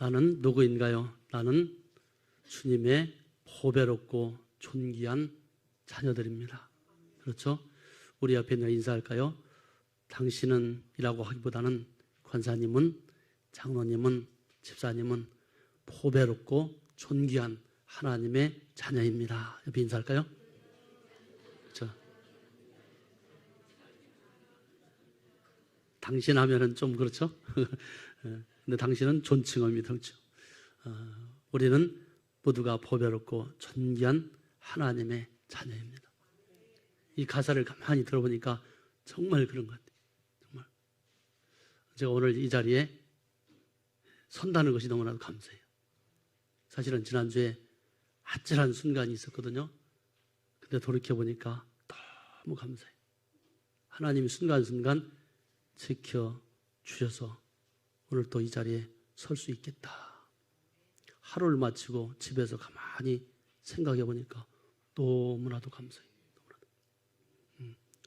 나는 누구인가요? 나는 주님의 보배롭고 존귀한 자녀들입니다. 그렇죠? 우리 앞에 있는 인사할까요? 당신은 이라고 하기보다는 권사님은, 장로님은, 집사님은 보배롭고 존귀한 하나님의 자녀입니다. 옆에 인사할까요? 그렇죠? 당신 하면은 좀 그렇죠? 근데 당신은 존칭어입니다. 그렇죠? 우리는 모두가 보배롭고 존귀한 하나님의 자녀입니다. 이 가사를 가만히 들어보니까 정말 그런 것 같아요. 정말. 제가 오늘 이 자리에 선다는 것이 너무나도 감사해요. 사실은 지난주에 아찔한 순간이 있었거든요. 근데 돌이켜보니까 너무 감사해요. 하나님이 순간순간 지켜주셔서 오늘 또 이 자리에 설 수 있겠다. 하루를 마치고 집에서 가만히 생각해 보니까 너무나도 감사해요. 너무나도.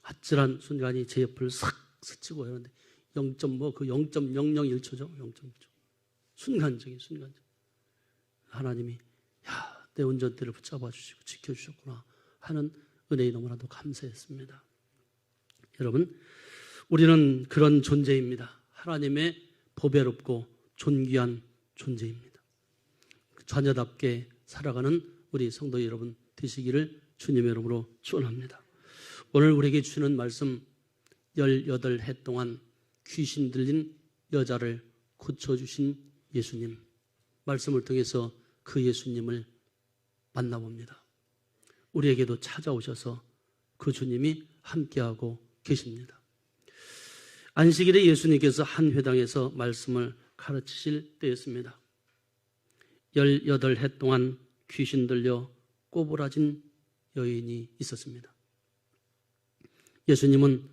아찔한 순간이 제 옆을 싹 스치고 하는데 0.01초죠. 0.1초. 순간적인. 하나님이 내 운전대를 붙잡아 주시고 지켜주셨구나 하는 은혜에 너무나도 감사했습니다. 여러분, 우리는 그런 존재입니다. 하나님의 보배롭고 존귀한 존재입니다. 자녀답게 살아가는 우리 성도 여러분 되시기를 주님의 이름으로 축원합니다. 오늘 우리에게 주시는 말씀, 18해 동안 귀신 들린 여자를 고쳐주신 예수님, 말씀을 통해서 그 예수님을 만나봅니다. 우리에게도 찾아오셔서 그 주님이 함께하고 계십니다. 안식일에 예수님께서 한 회당에서 말씀을 가르치실 때였습니다. 18해 동안 귀신 들려 꼬부라진 여인이 있었습니다. 예수님은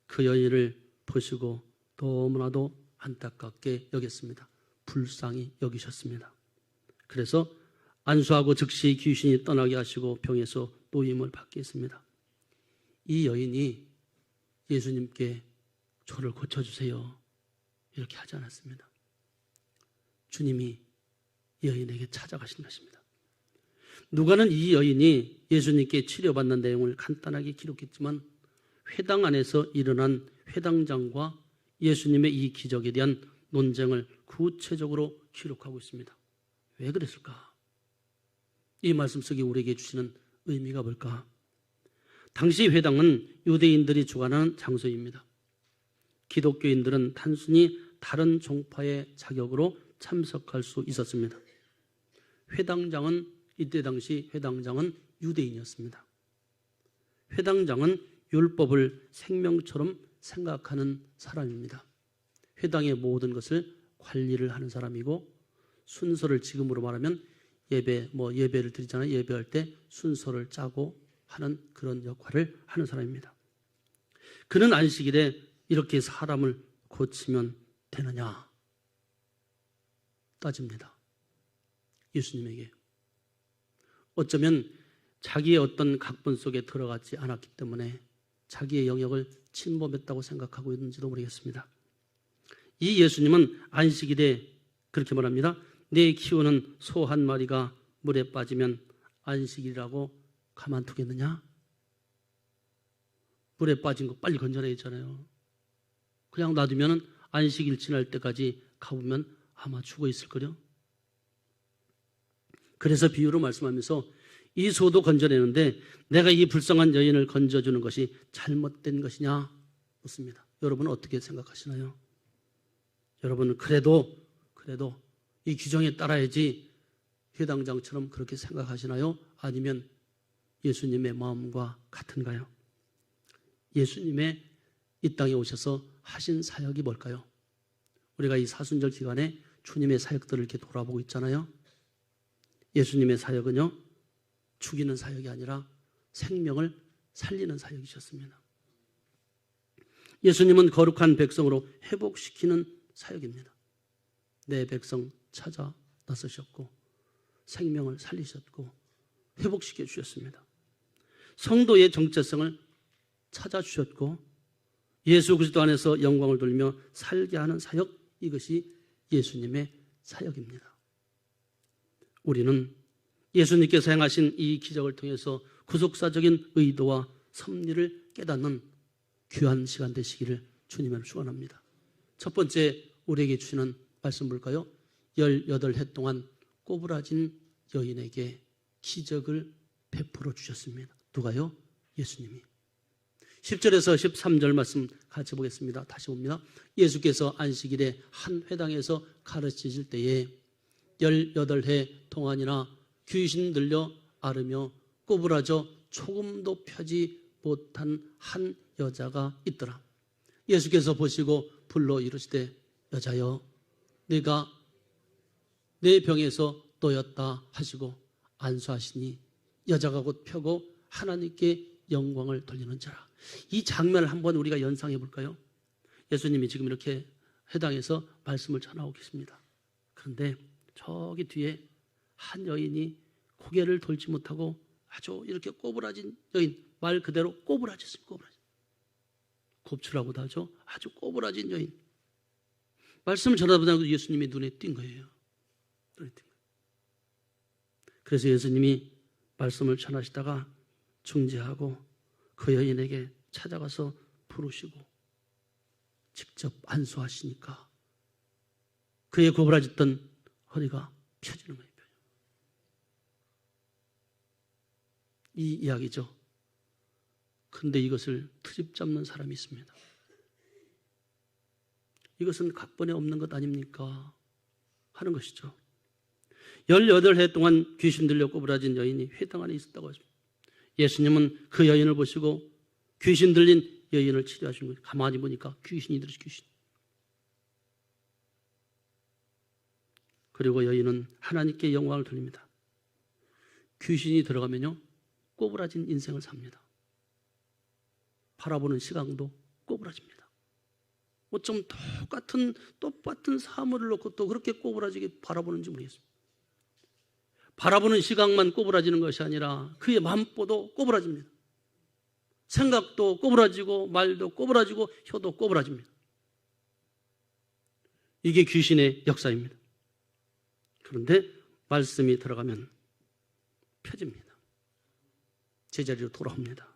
그 여인을 보시고 너무나도 안타깝게 여겼습니다. 불쌍히 여기셨습니다. 그래서 안수하고 즉시 귀신이 떠나게 하시고 병에서 노임을 받게 했습니다. 이 여인이 예수님께 저를 고쳐주세요 이렇게 하지 않았습니다. 주님이 이 여인에게 찾아가신 것입니다. 누가는 이 여인이 예수님께 치료받는 내용을 간단하게 기록했지만 회당 안에서 일어난 회당장과 예수님의 이 기적에 대한 논쟁을 구체적으로 기록하고 있습니다. 왜 그랬을까? 이 말씀 속에 우리에게 주시는 의미가 뭘까? 당시 회당은 유대인들이 주관하는 장소입니다. 기독교인들은 단순히 다른 종파의 자격으로 참석할 수 있었습니다. 회당장은 이때 당시 회당장은 유대인이었습니다. 회당장은 율법을 생명처럼 생각하는 사람입니다. 회당의 모든 것을 관리를 하는 사람이고 순서를 지금으로 말하면 예배를 드리잖아요. 예배할 때 순서를 짜고 하는 그런 역할을 하는 사람입니다. 그는 안식일에 이렇게 사람을 고치면 되느냐 따집니다. 예수님에게. 어쩌면 자기의 어떤 각본 속에 들어가지 않았기 때문에 자기의 영역을 침범했다고 생각하고 있는지도 모르겠습니다. 이 예수님은 안식일에 그렇게 말합니다. 내 키우는 소 한 마리가 물에 빠지면 안식일이라고 가만두겠느냐? 물에 빠진 거 빨리 건져내잖아요. 그냥 놔두면 안식일 지날 때까지 가보면 아마 죽어 있을 거요. 그래서 비유로 말씀하면서 이 소도 건져내는데 내가 이 불쌍한 여인을 건져주는 것이 잘못된 것이냐 묻습니다. 여러분은 어떻게 생각하시나요? 여러분은 그래도 이 규정에 따라야지 회당장처럼 그렇게 생각하시나요? 아니면 예수님의 마음과 같은가요? 예수님의 이 땅에 오셔서 하신 사역이 뭘까요? 우리가 이 사순절 기간에 주님의 사역들을 이렇게 돌아보고 있잖아요. 예수님의 사역은요, 죽이는 사역이 아니라 생명을 살리는 사역이셨습니다. 예수님은 거룩한 백성으로 회복시키는 사역입니다. 내 백성 찾아 나서셨고 생명을 살리셨고 회복시켜 주셨습니다. 성도의 정체성을 찾아주셨고 예수 그리스도 안에서 영광을 돌리며 살게 하는 사역, 이것이 예수님의 사역입니다. 우리는 예수님께서 행하신 이 기적을 통해서 구속사적인 의도와 섭리를 깨닫는 귀한 시간 되시기를 주님을 축원합니다. 첫 번째 우리에게 주시는 말씀 볼까요? 18해 동안 꼬부라진 여인에게 기적을 베풀어 주셨습니다. 누가요? 예수님이. 10절에서 13절 말씀 같이 보겠습니다. 다시 봅니다. 예수께서 안식일에 한 회당에서 가르치실 때에 18해 동안이나 귀신 들려 앓으며 꼬부라져 조금도 펴지 못한 한 여자가 있더라. 예수께서 보시고 불러 이르시되 여자여 네가 내 병에서 놓였다 하시고 안수하시니 여자가 곧 펴고 하나님께 영광을 돌리는 자라. 이 장면을 한번 우리가 연상해 볼까요? 예수님이 지금 이렇게 회당에서 말씀을 전하고 계십니다. 그런데 저기 뒤에 한 여인이 고개를 돌지 못하고 아주 이렇게 꼬부라진 여인, 말 그대로 꼬부라졌습니다. 꼬부라진. 곱추라고도 하죠. 아주 꼬부라진 여인. 말씀을 전하다 예수님이 눈에 띈 거예요. 눈에 띈 거예요. 그래서 예수님이 말씀을 전하시다가 중지하고 그 여인에게 찾아가서 부르시고 직접 안수하시니까 그의 고부라졌던 허리가 펴지는 거예요. 이 이야기죠. 그런데 이것을 트집 잡는 사람이 있습니다. 이것은 각본에 없는 것 아닙니까? 하는 것이죠. 18해 동안 귀신 들려 꼬부라진 여인이 회당 안에 있었다고 하십니다. 예수님은 그 여인을 보시고 귀신 들린 여인을 치료하시는 거예요. 가만히 보니까 귀신이 들으시 귀신. 그리고 여인은 하나님께 영광을 돌립니다. 귀신이 들어가면요 꼬부라진 인생을 삽니다. 바라보는 시각도 꼬부라집니다. 어쩜 똑같은 사물을 놓고 또 그렇게 꼬부라지게 바라보는지 모르겠습니다. 바라보는 시각만 꼬부라지는 것이 아니라 그의 마음도 꼬부라집니다. 생각도 꼬부라지고 말도 꼬부라지고 혀도 꼬부라집니다. 이게 귀신의 역사입니다. 그런데 말씀이 들어가면 펴집니다. 제자리로 돌아옵니다.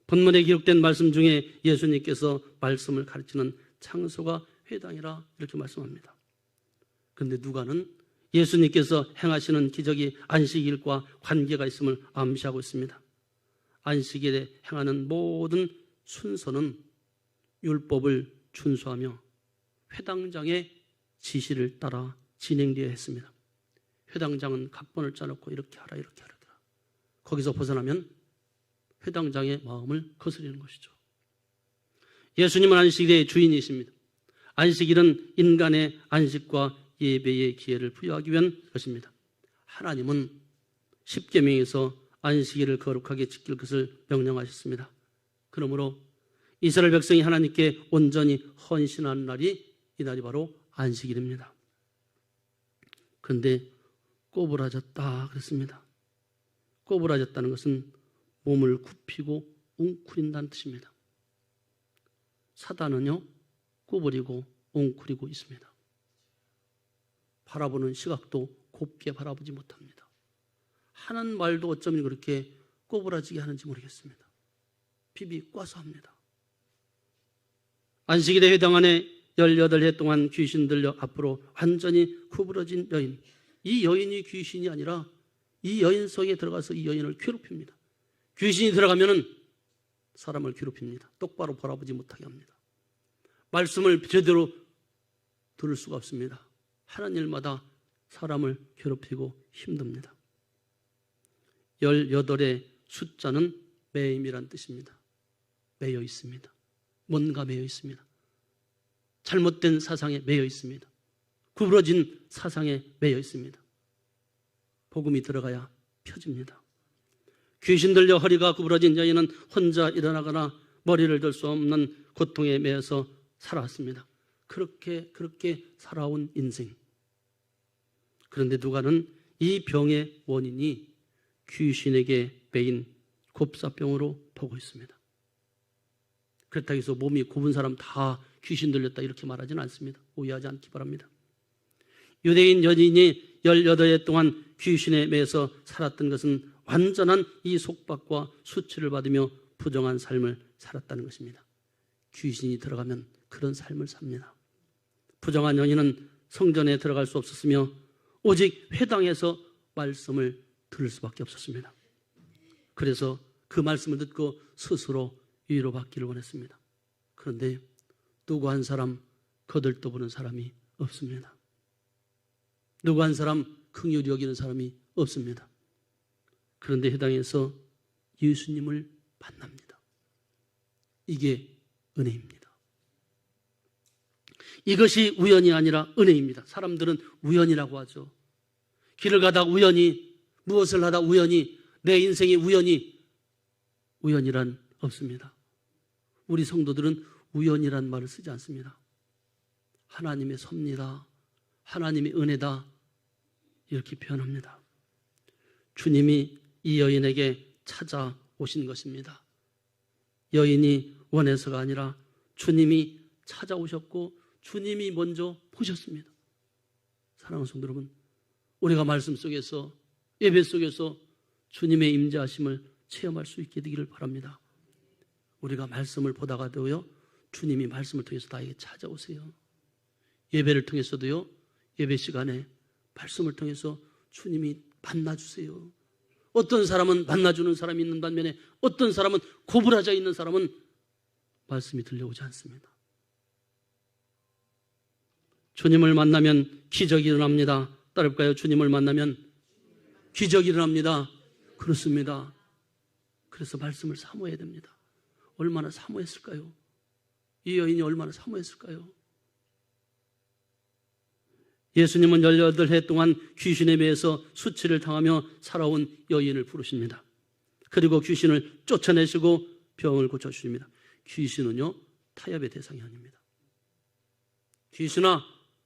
본문에 기록된 말씀 중에 예수님께서 말씀을 가르치는 장소가 회당이라 이렇게 말씀합니다. 그런데 누가는 예수님께서 행하시는 기적이 안식일과 관계가 있음을 암시하고 있습니다. 안식일에 행하는 모든 순서는 율법을 준수하며 회당장의 지시를 따라 진행되어야 했습니다. 회당장은 각본을 짜놓고 이렇게 하라 이렇게 하라. 거기서 벗어나면 회당장의 마음을 거스리는 것이죠. 예수님은 안식일의 주인이십니다. 안식일은 인간의 안식과 예배의 기회를 부여하기 위한 것입니다. 하나님은 십계명에서 안식일을 거룩하게 지킬 것을 명령하셨습니다. 그러므로 이스라엘 백성이 하나님께 온전히 헌신하는 날이 이 날이 바로 안식일입니다. 그런데 꼬부라졌다 그랬습니다. 꼬부라졌다는 것은 몸을 굽히고 웅크린다는 뜻입니다. 사단은요 구부리고 웅크리고 있습니다. 바라보는 시각도 곱게 바라보지 못합니다. 하는 말도 어쩌면 그렇게 꼬부라지게 하는지 모르겠습니다. 비비꼬아서 합니다. 안식일의 회당 안에 18해 동안 귀신 들려 앞으로 완전히 구부러진 여인, 이 여인이 귀신이 아니라 이 여인 속에 들어가서 이 여인을 괴롭힙니다. 귀신이 들어가면 사람을 괴롭힙니다. 똑바로 바라보지 못하게 합니다. 말씀을 제대로 들을 수가 없습니다. 하는 일마다 사람을 괴롭히고 힘듭니다. 18의 숫자는 매임이란 뜻입니다. 매여 있습니다. 뭔가 매여 있습니다. 잘못된 사상에 매여 있습니다. 구부러진 사상에 매여 있습니다. 복음이 들어가야 펴집니다. 귀신 들려 허리가 구부러진 여인은 혼자 일어나거나 머리를 들 수 없는 고통에 매여서 살아왔습니다. 그렇게 살아온 인생. 그런데 누가는 이 병의 원인이 귀신에게 매인 곱사병으로 보고 있습니다. 그렇다고 해서 몸이 굽은 사람 다 귀신 들렸다 이렇게 말하지는 않습니다. 오해하지 않기 바랍니다. 유대인 여인이 18해 동안 귀신에 매여서 살았던 것은 완전한 이 속박과 수치를 받으며 부정한 삶을 살았다는 것입니다. 귀신이 들어가면 그런 삶을 삽니다. 부정한 여인은 성전에 들어갈 수 없었으며 오직 회당에서 말씀을 들을 수밖에 없었습니다. 그래서 그 말씀을 듣고 스스로 위로받기를 원했습니다. 그런데 누구 한 사람 거들떠보는 사람이 없습니다. 누구 한 사람 긍휼히 여기는 사람이 없습니다. 그런데 회당에서 예수님을 만납니다. 이게 은혜입니다. 이것이 우연이 아니라 은혜입니다. 사람들은 우연이라고 하죠. 길을 가다 우연히, 무엇을 하다 우연히, 내 인생이 우연이란 없습니다. 우리 성도들은 우연이란 말을 쓰지 않습니다. 하나님의 섭리다, 하나님의 은혜다, 이렇게 표현합니다. 주님이 이 여인에게 찾아오신 것입니다. 여인이 원해서가 아니라 주님이 찾아오셨고 주님이 먼저 보셨습니다. 사랑하는 성도 여러분, 우리가 말씀 속에서, 예배 속에서 주님의 임재하심을 체험할 수 있게 되기를 바랍니다. 우리가 말씀을 보다가도요, 주님이 말씀을 통해서 나에게 찾아오세요. 예배를 통해서도요, 예배 시간에 말씀을 통해서 주님이 만나주세요. 어떤 사람은 만나주는 사람이 있는 반면에 어떤 사람은 고불하자 있는 사람은 말씀이 들려오지 않습니다. 주님을 만나면 기적이 일어납니다. 따를까요? 주님을 만나면 기적이 일어납니다. 그렇습니다. 그래서 말씀을 사모해야 됩니다. 얼마나 사모했을까요? 이 여인이 얼마나 사모했을까요? 예수님은 18해 동안 귀신에 매여서 수치를 당하며 살아온 여인을 부르십니다. 그리고 귀신을 쫓아내시고 병을 고쳐주십니다. 귀신은요, 타협의 대상이 아닙니다. 귀신아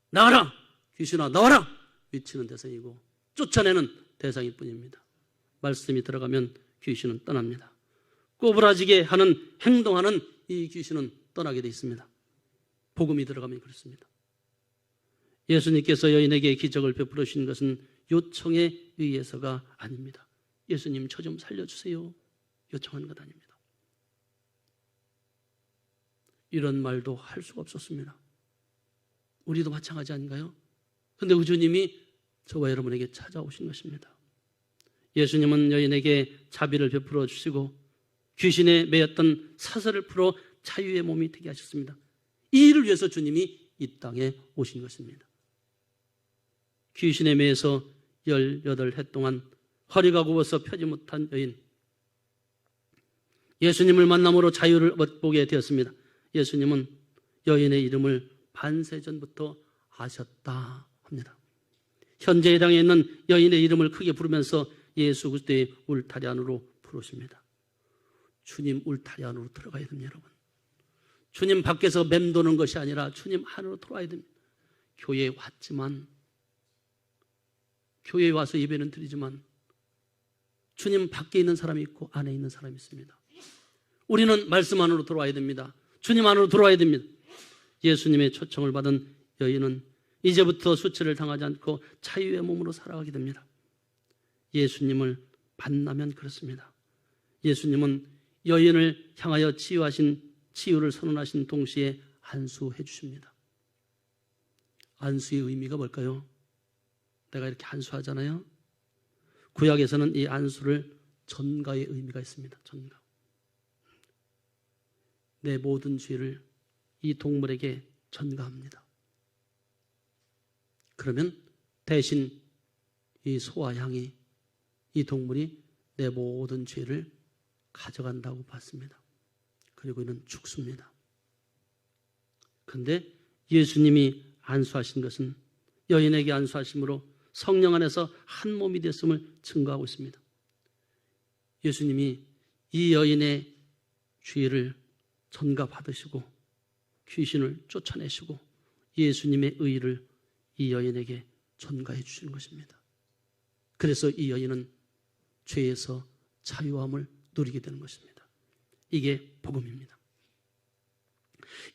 나와라! 귀신아 나와라! 외치는 대상이고 쫓아내는 대상일 뿐입니다. 말씀이 들어가면 귀신은 떠납니다. 꼬부라지게 하는, 행동하는 이 귀신은 떠나게 되어 있습니다. 복음이 들어가면 그렇습니다. 예수님께서 여인에게 기적을 베풀어 주신 것은 요청에 의해서가 아닙니다. 예수님 저 좀 살려주세요, 요청한 것 아닙니다. 이런 말도 할 수가 없었습니다. 우리도 마찬가지 아닌가요? 그런데 우주님이 저와 여러분에게 찾아오신 것입니다. 예수님은 여인에게 자비를 베풀어 주시고 귀신에 매였던 사슬을 풀어 자유의 몸이 되게 하셨습니다. 이 일을 위해서 주님이 이 땅에 오신 것입니다. 귀신에 매여서 18해 동안 허리가 굽어서 펴지 못한 여인, 예수님을 만남으로 자유를 얻보게 되었습니다. 예수님은 여인의 이름을 반세전부터 아셨다 합니다. 현재 이 땅에 있는 여인의 이름을 크게 부르면서 예수 그리스도의 울타리 안으로 부르십니다. 주님 울타리 안으로 들어가야 됩니다. 여러분, 주님 밖에서 맴도는 것이 아니라 주님 안으로 들어와야 됩니다. 교회에 왔지만, 교회에 와서 예배는 드리지만 주님 밖에 있는 사람이 있고 안에 있는 사람이 있습니다. 우리는 말씀 안으로 들어와야 됩니다. 주님 안으로 들어와야 됩니다. 예수님의 초청을 받은 여인은 이제부터 수치를 당하지 않고 자유의 몸으로 살아가게 됩니다. 예수님을 만나면 그렇습니다. 예수님은 여인을 향하여 치유를 선언하신 동시에 안수해 주십니다. 안수의 의미가 뭘까요? 내가 이렇게 안수하잖아요. 구약에서는 이 안수를 전가의 의미가 있습니다. 전가. 내 모든 죄를 이 동물에게 전가합니다. 그러면 대신 이 소와 양이, 이 동물이 내 모든 죄를 가져간다고 봤습니다. 그리고 이는 죽습니다. 그런데 예수님이 안수하신 것은 여인에게 안수하심으로 성령 안에서 한 몸이 됐음을 증거하고 있습니다. 예수님이 이 여인의 죄를 전가받으시고 귀신을 쫓아내시고 예수님의 의를 이 여인에게 전가해 주시는 것입니다. 그래서 이 여인은 죄에서 자유함을 누리게 되는 것입니다. 이게 복음입니다.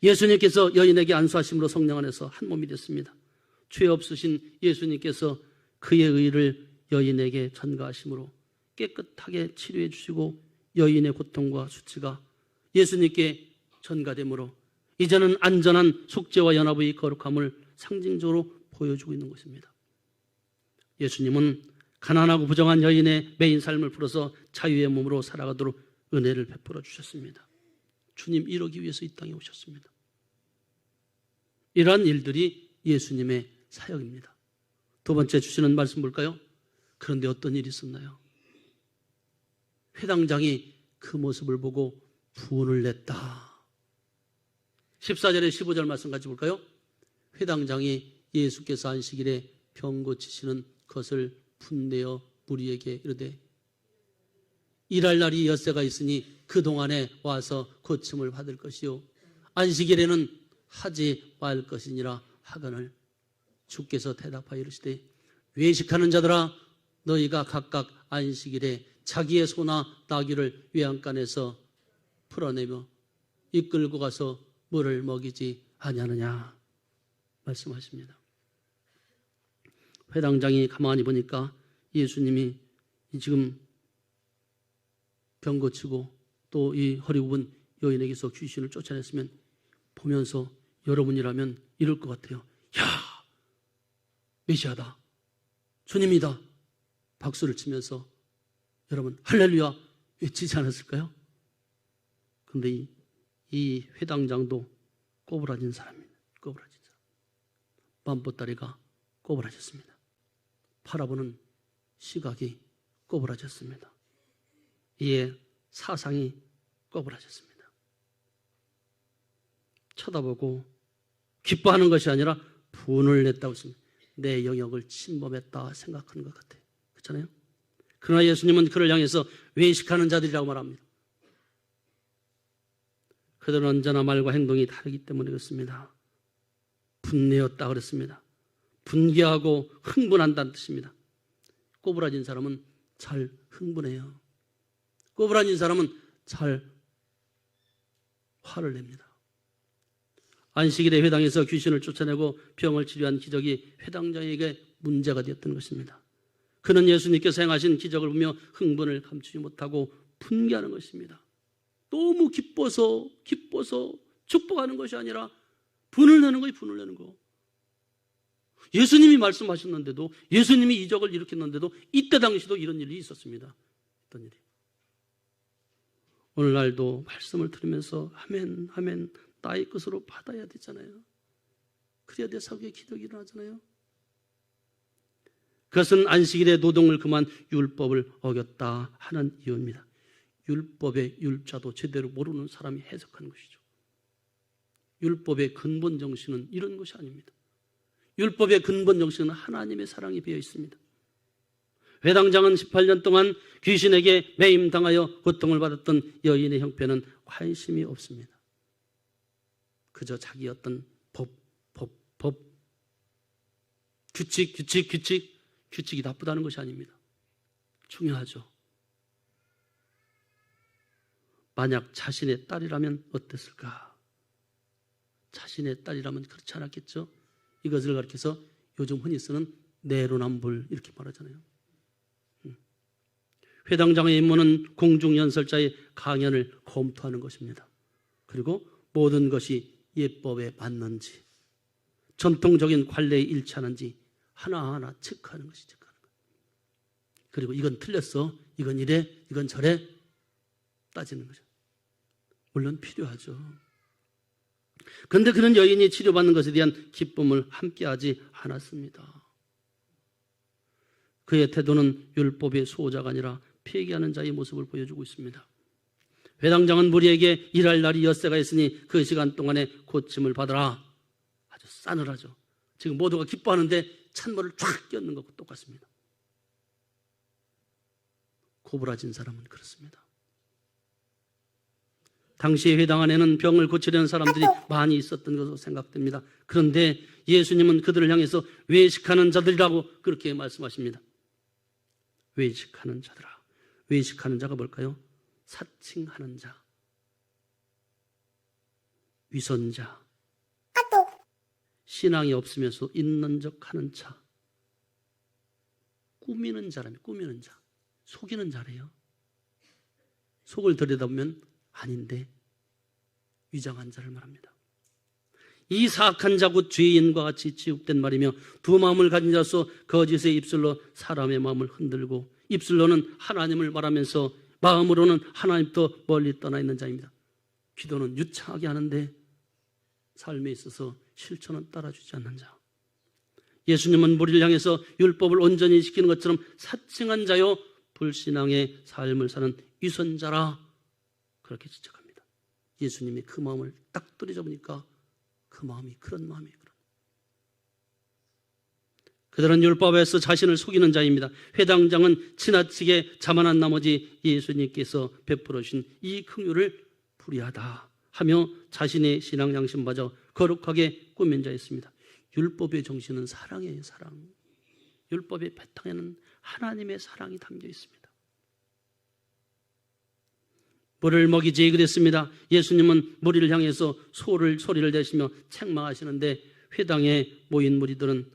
예수님께서 여인에게 안수하심으로 성령 안에서 한 몸이 됐습니다. 죄 없으신 예수님께서 그의 의를 여인에게 전가하심으로 깨끗하게 치료해 주시고 여인의 고통과 수치가 예수님께 전가되므로 이제는 안전한 속죄와 연합의 거룩함을 상징적으로 보여주고 있는 것입니다. 예수님은 가난하고 부정한 여인의 매인 삶을 풀어서 자유의 몸으로 살아가도록 은혜를 베풀어 주셨습니다. 주님 이러기 위해서 이 땅에 오셨습니다. 이러한 일들이 예수님의 사역입니다. 두 번째 주시는 말씀 볼까요? 그런데 어떤 일이 있었나요? 회당장이 그 모습을 보고 분을 냈다. 14절에 15절 말씀 같이 볼까요? 회당장이 예수께서 안식일에 병 고치시는 것을 분내어 무리에게 이르되 일할 날이 엿새가 있으니 그동안에 와서 고침을 받을 것이요 안식일에는 하지 말 것이니라 하거늘 주께서 대답하여 이르시되 외식하는 자들아 너희가 각각 안식일에 자기의 소나 나귀를 외양간에서 풀어내며 이끌고 가서 물을 먹이지 아니하느냐 말씀하십니다. 회당장이 가만히 보니까 예수님이 지금 병 고치고 또 이 허리 굽은 여인에게서 귀신을 쫓아냈으면 보면서 여러분이라면 이럴 것 같아요. 야, 메시아다, 주님이다 박수를 치면서 여러분 할렐루야 외치지 않았을까요? 그런데 이 회당장도 꼬부라진 사람입니다. 꼬부라진 사람. 맘보따리가 꼬부라졌습니다. 바라보는 시각이 꼬부라졌습니다. 이에 사상이 꼬부라졌습니다. 쳐다보고 기뻐하는 것이 아니라 분을 냈다고 했습니다. 내 영역을 침범했다 생각하는 것 같아요. 그렇잖아요? 그러나 예수님은 그를 향해서 외식하는 자들이라고 말합니다. 그들은 언제나 말과 행동이 다르기 때문에 그렇습니다. 분내었다 그랬습니다. 분개하고 흥분한다는 뜻입니다. 꼬부라진 사람은 잘 흥분해요. 꼬부라진 사람은 잘 화를 냅니다. 안식일에 회당에서 귀신을 쫓아내고 병을 치료한 기적이 회당장에게 문제가 되었던 것입니다. 그는 예수님께서 행하신 기적을 보며 흥분을 감추지 못하고 분개하는 것입니다. 너무 기뻐서 축복하는 것이 아니라 분을 내는 거예요. 분을 내는 거. 예수님이 말씀하셨는데도, 예수님이 이적을 일으켰는데도 이때 당시도 이런 일이 있었습니다. 어떤 일이? 오늘날도 말씀을 들으면서 아멘 아멘 나의 것으로 받아야 되잖아요. 그래야 내 사고에 기적이 일어나잖아요. 그것은 안식일의 노동을 금한 율법을 어겼다 하는 이유입니다. 율법의 율자도 제대로 모르는 사람이 해석하는 것이죠. 율법의 근본 정신은 이런 것이 아닙니다. 율법의 근본 정신은 하나님의 사랑이 배어 있습니다. 회당장은 18년 동안 귀신에게 매임당하여 고통을 받았던 여인의 형편은 관심이 없습니다. 그저 자기 어떤 법, 규칙이 나쁘다는 것이 아닙니다. 중요하죠. 만약 자신의 딸이라면 어땠을까? 자신의 딸이라면 그렇지 않았겠죠? 이것을 가리켜서 요즘 흔히 쓰는 내로남불 이렇게 말하잖아요. 회당장의 임무는 공중연설자의 강연을 검토하는 것입니다. 그리고 모든 것이 예법에 맞는지, 전통적인 관례에 일치하는지 하나하나 체크하는 것이 체크하는 거예요. 그리고 이건 틀렸어, 이건 이래, 이건 저래 따지는 거죠. 물론 필요하죠. 그런데 그는 여인이 치료받는 것에 대한 기쁨을 함께하지 않았습니다. 그의 태도는 율법의 수호자가 아니라 폐기하는 자의 모습을 보여주고 있습니다. 회당장은 무리에게 일할 날이 엿새가 있으니 그 시간 동안에 고침을 받으라. 아주 싸늘하죠. 지금 모두가 기뻐하는데 찬물을 쫙 끼얹는 것과 똑같습니다. 고부라진 사람은 그렇습니다. 당시 회당 안에는 병을 고치려는 사람들이 많이 있었던 것으로 생각됩니다. 그런데 예수님은 그들을 향해서 외식하는 자들이라고 그렇게 말씀하십니다. 외식하는 자들아. 외식하는 자가 뭘까요? 사칭하는 자, 위선자, 신앙이 없으면서 있는 척 하는 자, 꾸미는 자라며, 꾸미는 자, 속이는 자래요. 속을 들여다보면 아닌데 위장한 자를 말합니다. 이 사악한 자 곧 죄인과 같이 지옥된 말이며 두 마음을 가진 자로서 거짓의 입술로 사람의 마음을 흔들고 입술로는 하나님을 말하면서 마음으로는 하나님부터 멀리 떠나 있는 자입니다. 기도는 유창하게 하는데 삶에 있어서 실천은 따라주지 않는 자. 예수님은 무리를 향해서 율법을 온전히 지키는 것처럼 사칭한 자요 불신앙의 삶을 사는 위선자라 그렇게 지적합니다. 예수님이 그 마음을 딱 들여다보니까 그 마음이 그런 마음이에요. 그들은 율법에서 자신을 속이는 자입니다. 회당장은 지나치게 자만한 나머지 예수님께서 베풀어 주신 이 긍휼을 불의하다 하며 자신의 신앙 양심마저 거룩하게 꾸민 자였습니다. 율법의 정신은 사랑이에요. 사랑. 율법의 바탕에는 하나님의 사랑이 담겨 있습니다. 물을 먹이지 그랬습니다. 예수님은 무리를 향해서 소리를 내시며 책망하시는데 회당에 모인 무리들은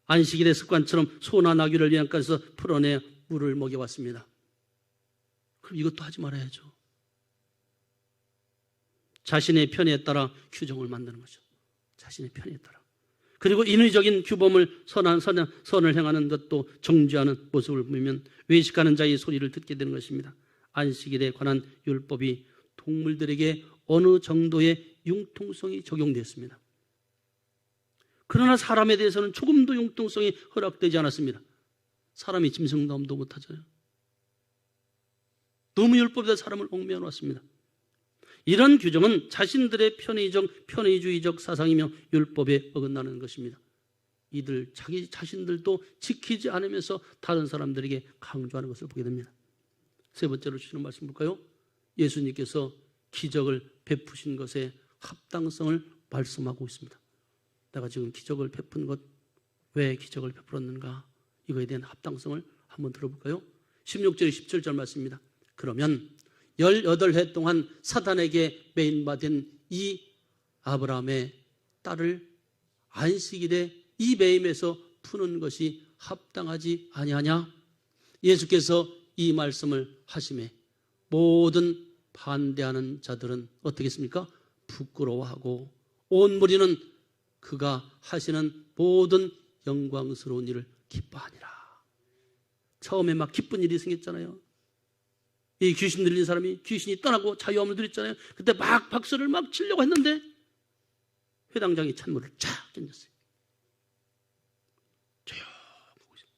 안식일의 습관처럼 소나 나귀를 위안가에서 풀어내 물을 먹여왔습니다. 그럼 이것도 하지 말아야죠. 자신의 편에 따라 규정을 만드는 거죠. 자신의 편에 따라. 그리고 인위적인 규범을 선을 행하는 것도 정죄하는 모습을 보이면 외식하는 자의 소리를 듣게 되는 것입니다. 안식일에 관한 율법이 동물들에게 어느 정도의 융통성이 적용됐습니다. 그러나 사람에 대해서는 조금도 융통성이 허락되지 않았습니다. 사람이 짐승담도 못하잖아요. 너무 율법에다 사람을 얽매여 놓았습니다. 이런 규정은 자신들의 편의주의적 사상이며 율법에 어긋나는 것입니다. 이들 자기 자신들도 지키지 않으면서 다른 사람들에게 강조하는 것을 보게 됩니다. 세 번째로 주시는 말씀 볼까요? 예수님께서 기적을 베푸신 것의 합당성을 말씀하고 있습니다. 내가 지금 기적을 베푼 것, 왜 기적을 베풀었는가? 이거에 대한 합당성을 한번 들어볼까요? 16절, 17절 말씀입니다. 그러면 18해 동안 사단에게 매인받은 이 아브라함의 딸을 안식일에 이 매임에서 푸는 것이 합당하지 아니하냐? 예수께서 이 말씀을 하심에 모든 반대하는 자들은 어떻게 했습니까? 부끄러워하고 온 무리는 그가 하시는 모든 영광스러운 일을 기뻐하니라. 처음에 막 기쁜 일이 생겼잖아요. 이 귀신 들린 사람이 귀신이 떠나고 자유함을 누렸잖아요. 그때 막 박수를 막 치려고 했는데 회당장이 찬물을 쫙 던졌어요. 조용하고 있어요.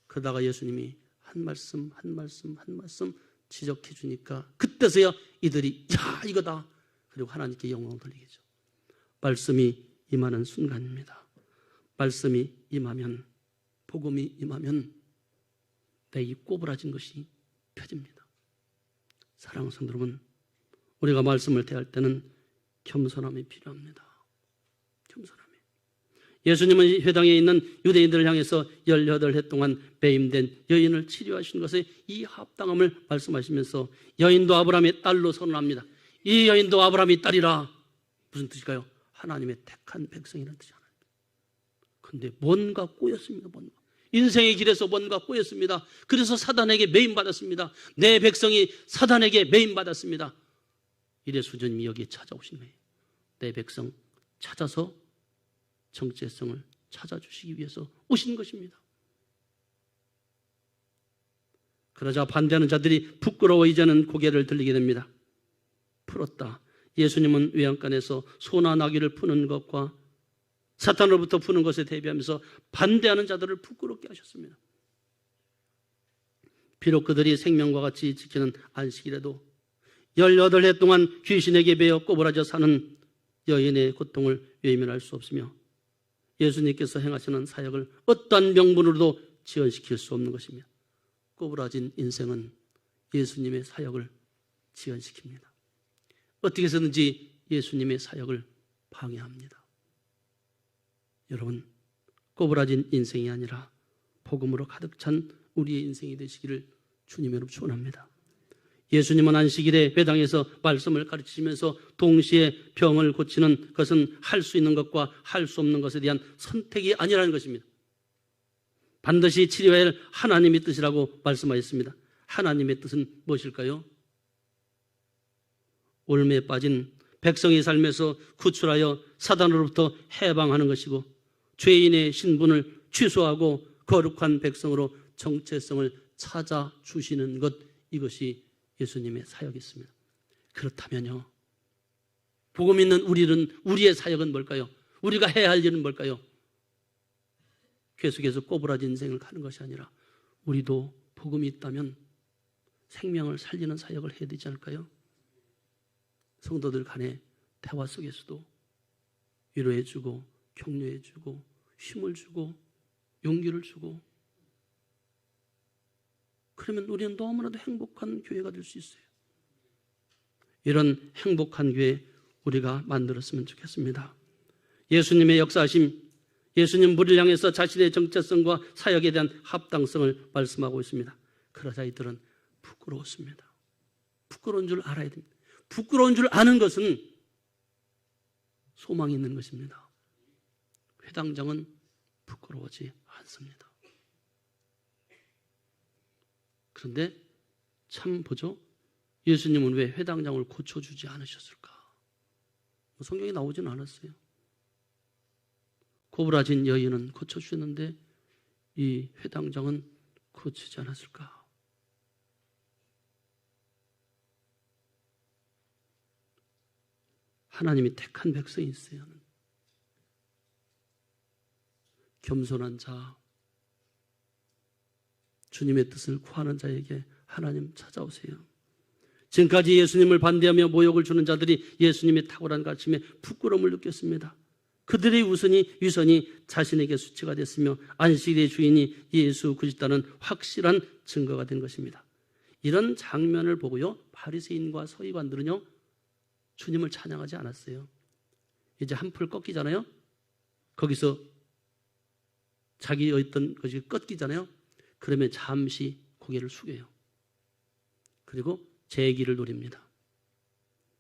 그러다가 예수님이 한 말씀 지적해 주니까 그때서야 이들이 야 이거다. 그리고 하나님께 영광을 돌리겠죠. 말씀이 임하는 순간입니다. 말씀이 임하면, 복음이 임하면 내 이 꼬부라진 것이 펴집니다. 사랑하는 성도 여러분, 우리가 말씀을 대할 때는 겸손함이 필요합니다. 겸손함이. 예수님은 회당에 있는 유대인들을 향해서 18해 동안 배임된 여인을 치료하신 것의 이 합당함을 말씀하시면서 여인도 아브라함의 딸로 선언합니다. 이 여인도 아브라함의 딸이라. 무슨 뜻일까요? 하나님의 택한 백성이라는 뜻이잖아요. 그런데 뭔가 꼬였습니다. 뭔가. 인생의 길에서 뭔가 꼬였습니다. 그래서 사단에게 매임받았습니다. 내 백성이 사단에게 매임받았습니다. 이래서 주님이 여기에 찾아오신 거예요. 내 백성 찾아서 정체성을 찾아주시기 위해서 오신 것입니다. 그러자 반대하는 자들이 부끄러워 이제는 고개를 들리게 됩니다. 풀었다. 예수님은 외양간에서 소나 나귀를 푸는 것과 사탄으로부터 푸는 것에 대비하면서 반대하는 자들을 부끄럽게 하셨습니다. 비록 그들이 생명과 같이 지키는 안식일에도 18해 동안 귀신에게 매여 꼬부라져 사는 여인의 고통을 외면할 수 없으며 예수님께서 행하시는 사역을 어떠한 명분으로도 지연시킬 수 없는 것입니다. 꼬부라진 인생은 예수님의 사역을 지연시킵니다. 어떻게 해서든지 예수님의 사역을 방해합니다. 여러분, 꼬부라진 인생이 아니라 복음으로 가득 찬 우리의 인생이 되시기를 주님의 이름으로 축원합니다. 예수님은 안식일에 회당에서 말씀을 가르치시면서 동시에 병을 고치는 것은 할 수 있는 것과 할 수 없는 것에 대한 선택이 아니라는 것입니다. 반드시 치료해야 할 하나님의 뜻이라고 말씀하셨습니다. 하나님의 뜻은 무엇일까요? 올무에 빠진 백성의 삶에서 구출하여 사단으로부터 해방하는 것이고, 죄인의 신분을 취소하고 거룩한 백성으로 정체성을 찾아주시는 것, 이것이 예수님의 사역이었습니다. 그렇다면요, 복음 있는 우리의 사역은 뭘까요? 우리가 해야 할 일은 뭘까요? 계속해서 꼬부라진 인생을 가는 것이 아니라 우리도 복음이 있다면 생명을 살리는 사역을 해야 되지 않을까요? 성도들 간의 대화 속에서도 위로해주고 격려해주고 힘을 주고 용기를 주고, 그러면 우리는 너무나도 행복한 교회가 될 수 있어요. 이런 행복한 교회 우리가 만들었으면 좋겠습니다. 예수님의 역사하심, 예수님 우리를 향해서 자신의 정체성과 사역에 대한 합당성을 말씀하고 있습니다. 그러자 이들은 부끄러웠습니다. 부끄러운 줄 알아야 됩니다. 부끄러운 줄 아는 것은 소망이 있는 것입니다. 회당장은 부끄러워하지 않습니다. 그런데 참 보죠, 예수님은 왜 회당장을 고쳐주지 않으셨을까? 성경에 나오지는 않았어요. 고부라진 여인은 고쳐주셨는데 이 회당장은 고치지 않았을까? 하나님이 택한 백성이 있어요. 겸손한 자, 주님의 뜻을 구하는 자에게 하나님 찾아오세요. 지금까지 예수님을 반대하며 모욕을 주는 자들이 예수님의 탁월한 가르침에 부끄러움을 느꼈습니다. 그들의 위선이 자신에게 수치가 됐으며 안식일의 주인이 예수 그리스도라는 확실한 증거가 된 것입니다. 이런 장면을 보고요, 바리새인과 서기관들은요, 주님을 찬양하지 않았어요. 이제 한풀 꺾이잖아요. 거기서 자기의 있던 것이 꺾이잖아요. 그러면 잠시 고개를 숙여요. 그리고 재기를 노립니다.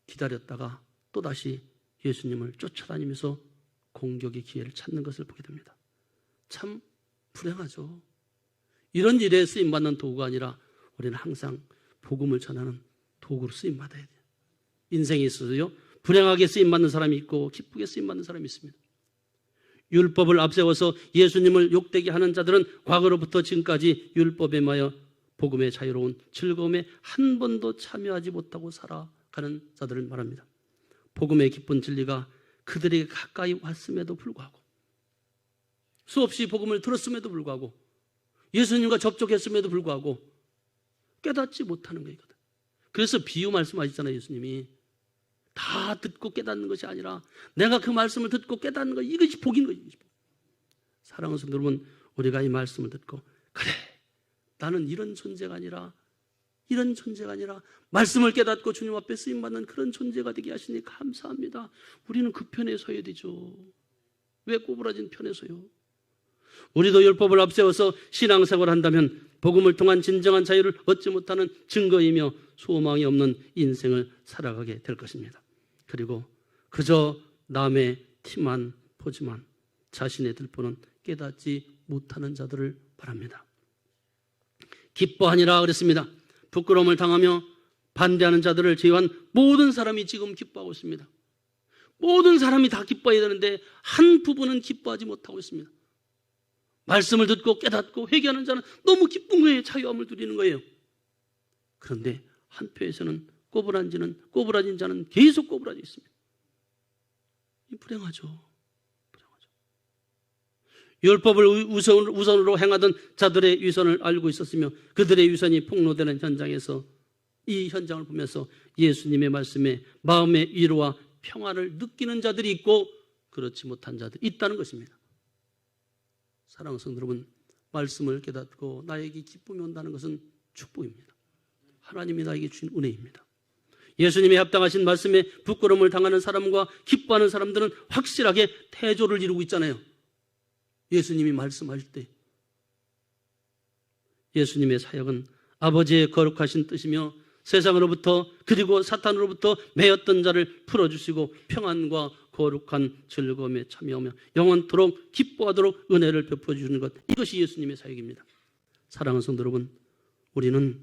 기다렸다가 또다시 예수님을 쫓아다니면서 공격의 기회를 찾는 것을 보게 됩니다. 참 불행하죠. 이런 일에 쓰임받는 도구가 아니라 우리는 항상 복음을 전하는 도구로 쓰임받아야 돼요. 인생에 있어서요, 불행하게 쓰임받는 사람이 있고 기쁘게 쓰임받는 사람이 있습니다. 율법을 앞세워서 예수님을 욕되게 하는 자들은 과거로부터 지금까지 율법에 매여 복음의 자유로운 즐거움에 한 번도 참여하지 못하고 살아가는 자들을 말합니다. 복음의 기쁜 진리가 그들에게 가까이 왔음에도 불구하고, 수없이 복음을 들었음에도 불구하고, 예수님과 접촉했음에도 불구하고 깨닫지 못하는 거거든. 그래서 비유 말씀하시잖아요. 예수님이 다 듣고 깨닫는 것이 아니라 내가 그 말씀을 듣고 깨닫는 것, 이것이 복인 거예요. 사랑하는 성도 여러분, 우리가 이 말씀을 듣고 그래, 나는 이런 존재가 아니라 말씀을 깨닫고 주님 앞에 쓰임받는 그런 존재가 되게 하시니 감사합니다. 우리는 그 편에 서야 되죠. 왜 꼬부라진 편에 서요? 우리도 율법을 앞세워서 신앙생활을 한다면 복음을 통한 진정한 자유를 얻지 못하는 증거이며 소망이 없는 인생을 살아가게 될 것입니다. 그리고 그저 남의 티만 보지만 자신의 들보는 깨닫지 못하는 자들을 바랍니다. 기뻐하니라 그랬습니다. 부끄러움을 당하며 반대하는 자들을 제외한 모든 사람이 지금 기뻐하고 있습니다. 모든 사람이 다 기뻐해야 되는데 한 부분은 기뻐하지 못하고 있습니다. 말씀을 듣고 깨닫고 회개하는 자는 너무 기쁜 거예요. 자유함을 누리는 거예요. 그런데 한편에서는 꼬부라진 자는 계속 꼬부라져 있습니다. 불행하죠. 율법을 우선으로 행하던 자들의 위선을 알고 있었으며 그들의 위선이 폭로되는 현장에서, 이 현장을 보면서 예수님의 말씀에 마음의 위로와 평화를 느끼는 자들이 있고 그렇지 못한 자들이 있다는 것입니다. 사랑하는 성도 여러분, 말씀을 깨닫고 나에게 기쁨이 온다는 것은 축복입니다. 하나님이 나에게 주신 은혜입니다. 예수님의 합당하신 말씀에 부끄러움을 당하는 사람과 기뻐하는 사람들은 확실하게 태조를 이루고 있잖아요. 예수님이 말씀하실 때 예수님의 사역은 아버지의 거룩하신 뜻이며 세상으로부터 그리고 사탄으로부터 매였던 자를 풀어주시고 평안과 거룩한 즐거움에 참여하며 영원토록 기뻐하도록 은혜를 베풀어주는 것, 이것이 예수님의 사역입니다. 사랑하는 성도 여러분, 우리는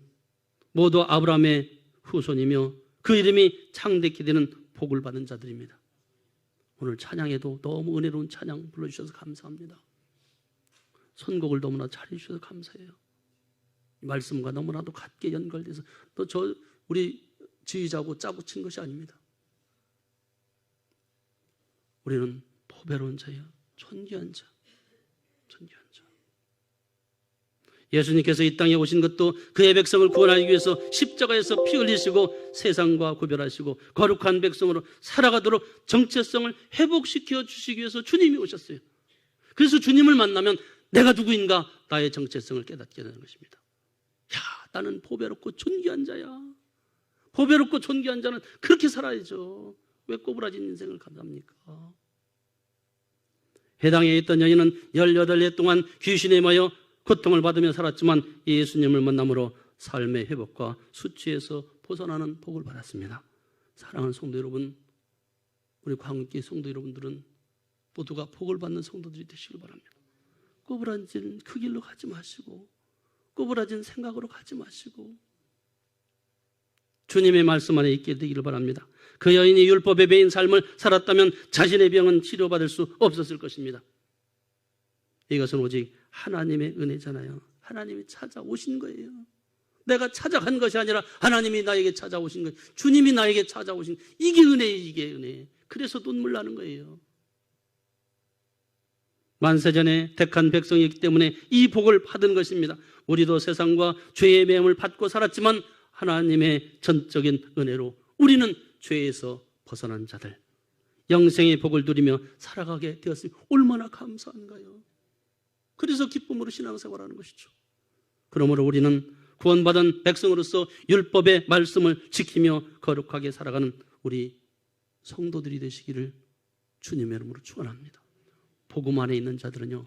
모두 아브라함의 후손이며 그 이름이 창대케 되는 복을 받은 자들입니다. 오늘 찬양에도 너무 은혜로운 찬양 불러주셔서 감사합니다. 선곡을 너무나 잘해주셔서 감사해요. 말씀과 너무나도 같게 연결돼서 또 우리 지휘자하고 짜고 친 것이 아닙니다. 우리는 보배로운 자예요. 존귀한 자. 존귀한 자. 예수님께서 이 땅에 오신 것도 그의 백성을 구원하기 위해서 십자가에서 피 흘리시고 세상과 구별하시고 거룩한 백성으로 살아가도록 정체성을 회복시켜 주시기 위해서 주님이 오셨어요. 그래서 주님을 만나면 내가 누구인가, 나의 정체성을 깨닫게 되는 것입니다. 야, 나는 보배롭고 존귀한 자야. 보배롭고 존귀한 자는 그렇게 살아야죠. 왜 꼬부라진 인생을 감사합니까? 해당에 있던 여인은 18해 동안 귀신에 매여 고통을 받으며 살았지만 예수님을 만남으로 삶의 회복과 수치에서 벗어나는 복을 받았습니다. 사랑하는 성도 여러분, 우리 광역교회 성도 여러분들은 모두가 복을 받는 성도들이 되시길 바랍니다. 꼬부라진 그 길로 가지 마시고, 꼬부라진 생각으로 가지 마시고 주님의 말씀 안에 있게 되기를 바랍니다. 그 여인이 율법에 매인 삶을 살았다면 자신의 병은 치료받을 수 없었을 것입니다. 이것은 오직 하나님의 은혜잖아요. 하나님이 찾아오신 거예요. 내가 찾아간 것이 아니라 하나님이 나에게 찾아오신 거예요. 주님이 나에게 찾아오신 거예요. 이게 은혜예요. 이게 은혜. 그래서 눈물 나는 거예요. 만세전에 택한 백성이기 때문에 이 복을 받은 것입니다. 우리도 세상과 죄의 매임을 받고 살았지만 하나님의 전적인 은혜로 우리는 죄에서 벗어난 자들, 영생의 복을 누리며 살아가게 되었으니 얼마나 감사한가요? 그래서 기쁨으로 신앙생활하는 것이죠. 그러므로 우리는 구원받은 백성으로서 율법의 말씀을 지키며 거룩하게 살아가는 우리 성도들이 되시기를 주님의 이름으로 축원합니다. 복음 안에 있는 자들은요,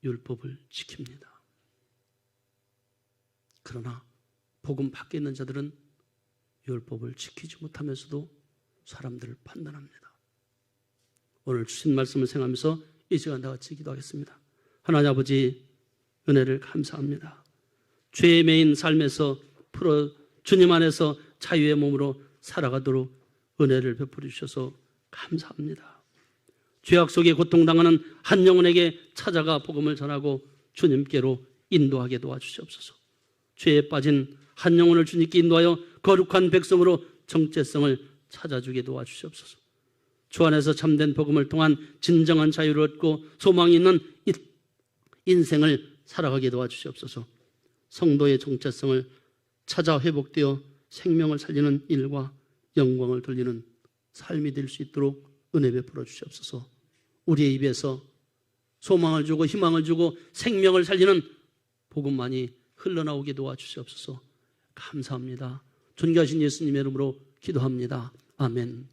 율법을 지킵니다. 그러나 복음 밖에 있는 자들은 율법을 지키지 못하면서도 사람들을 판단합니다. 오늘 주신 말씀을 생각하면서 이 시간 다 같이 기도하겠습니다. 하나님 아버지, 은혜를 감사합니다. 죄의 매인 삶에서 주님 안에서 자유의 몸으로 살아가도록 은혜를 베풀어 주셔서 감사합니다. 죄악 속에 고통당하는 한 영혼에게 찾아가 복음을 전하고 주님께로 인도하게 도와주시옵소서. 죄에 빠진 한 영혼을 주님께 인도하여 거룩한 백성으로 정체성을 찾아주게 도와주시옵소서. 주 안에서 참된 복음을 통한 진정한 자유를 얻고 소망이 있는 인생을 살아가게 도와주시옵소서. 성도의 정체성을 찾아 회복되어 생명을 살리는 일과 영광을 돌리는 삶이 될 수 있도록 은혜 베풀어 주시옵소서. 우리의 입에서 소망을 주고 희망을 주고 생명을 살리는 복음만이 흘러나오게 도와주시옵소서. 감사합니다. 존귀하신 예수님의 이름으로 기도합니다. 아멘.